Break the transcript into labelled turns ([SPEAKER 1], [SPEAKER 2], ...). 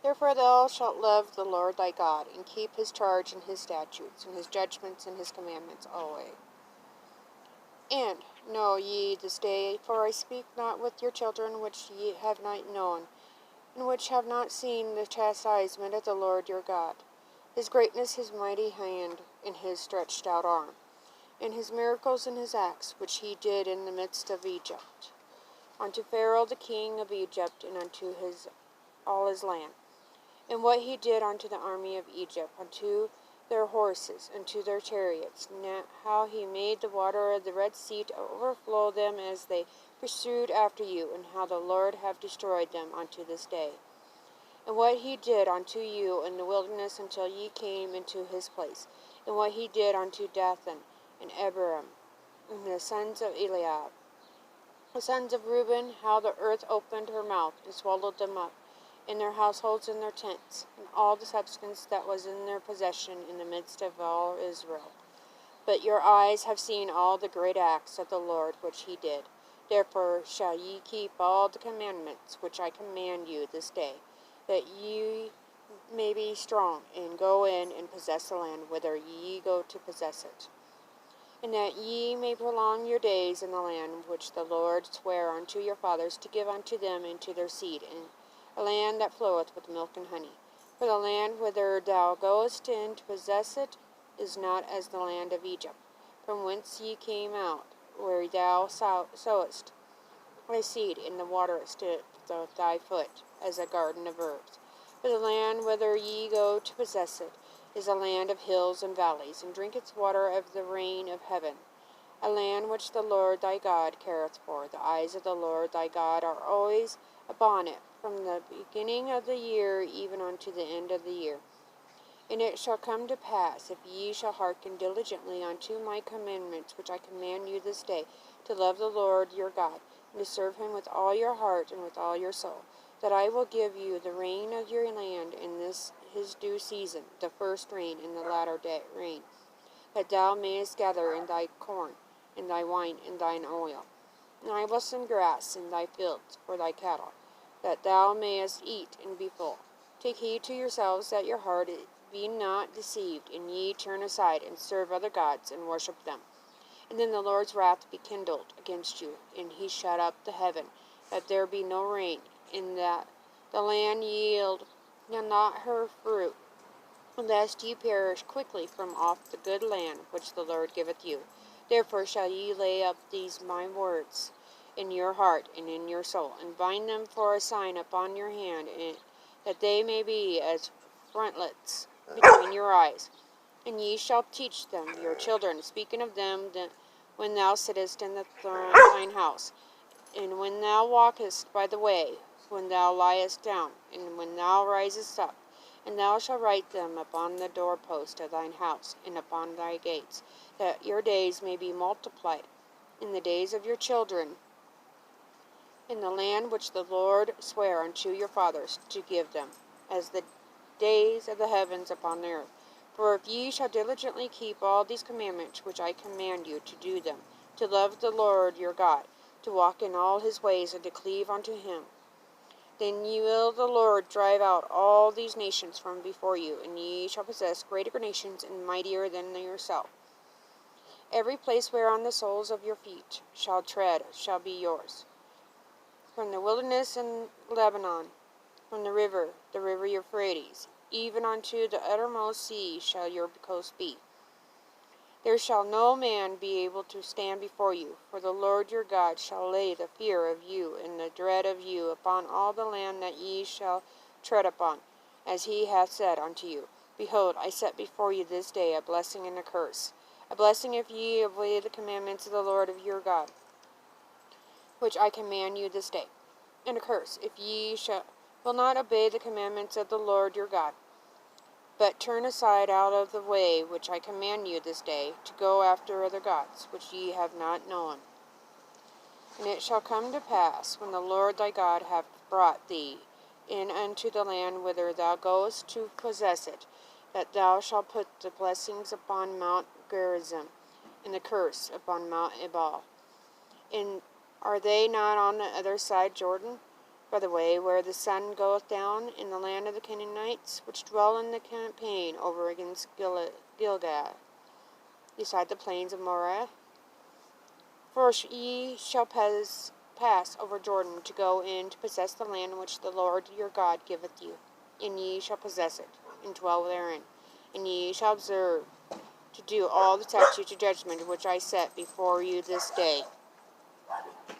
[SPEAKER 1] Therefore thou shalt love the Lord thy God, and keep his charge and his statutes, and his judgments and his commandments always. And know ye this day, for I speak not with your children which ye have not known, and which have not seen the chastisement of the Lord your God, his greatness, his mighty hand, and his stretched out arm, and his miracles and his acts, which he did in the midst of Egypt, unto Pharaoh the king of Egypt, and unto all his land, and what he did unto the army of Egypt, unto their horses, and to their chariots, how he made the water of the Red Sea to overflow them as they pursued after you, and how the Lord hath destroyed them unto this day. And what he did unto you in the wilderness until ye came into his place, and what he did unto Dathan and Abiram, and the sons of Eliab, the sons of Reuben, how the earth opened her mouth and swallowed them up, in their households and their tents, and all the substance that was in their possession in the midst of all Israel. But your eyes have seen all the great acts of the Lord which he did. Therefore shall ye keep all the commandments which I command you this day, that ye may be strong, and go in and possess the land whither ye go to possess it, and that ye may prolong your days in the land which the Lord sware unto your fathers to give unto them and to their seed, and a land that floweth with milk and honey. For the land whither thou goest in to possess it is not as the land of Egypt, from whence ye came out, where thou sowest thy seed, and the waterest it with thy foot, as a garden of herbs. For the land whither ye go to possess it is a land of hills and valleys, and drinketh water of the rain of heaven, a land which the Lord thy God careth for. The eyes of the Lord thy God are always upon it, from the beginning of the year even unto the end of the year. And it shall come to pass, if ye shall hearken diligently unto my commandments which I command you this day, to love the Lord your God, and to serve him with all your heart and with all your soul, that I will give you the rain of your land in this his due season, the first rain and the latter rain, that thou mayest gather in thy corn, and thy wine, and thine oil. And I will send grass in thy fields for thy cattle, that thou mayest eat and be full. Take heed to yourselves that your heart be not deceived, and ye turn aside and serve other gods and worship them. And then the Lord's wrath be kindled against you, and he shut up the heaven, that there be no rain, and that the land yield not her fruit, lest ye perish quickly from off the good land which the Lord giveth you. Therefore shall ye lay up these my words in your heart and in your soul, and bind them for a sign upon your hand, that they may be as frontlets between your eyes. And ye shall teach them your children, speaking of them when thou sittest in thine house, and when thou walkest by the way, when thou liest down, and when thou risest up. And thou shalt write them upon the doorpost of thine house, and upon thy gates, that your days may be multiplied in the days of your children, in the land which the Lord sware unto your fathers to give them, as the days of the heavens upon the earth. For if ye shall diligently keep all these commandments which I command you to do them, to love the Lord your God, to walk in all his ways, and to cleave unto him, then ye will the Lord drive out all these nations from before you, and ye shall possess greater nations and mightier than yourself. Every place whereon the soles of your feet shall tread shall be yours. From the wilderness and Lebanon, from the river Euphrates, even unto the uttermost sea shall your coast be. There shall no man be able to stand before you, for the Lord your God shall lay the fear of you and the dread of you upon all the land that ye shall tread upon, as he hath said unto you. Behold, I set before you this day a blessing and a curse. A blessing if ye obey the commandments of the Lord of your God, which I command you this day, and a curse if ye will not obey the commandments of the Lord your God, but turn aside out of the way which I command you this day, to go after other gods, which ye have not known. And it shall come to pass, when the Lord thy God hath brought thee in unto the land whither thou goest to possess it, that thou shalt put the blessings upon Mount Gerizim, and the curse upon Mount Ebal. And are they not on the other side Jordan? by the way where the sun goeth down, in the land of the Canaanites, which dwell in the campaign over against Gilgal, beside the plains of Moreh. For ye shall pass over Jordan, to go in to possess the land which the Lord your God giveth you. And ye shall possess it, and dwell therein. And ye shall observe to do all the statutes and judgments which I set before you this day.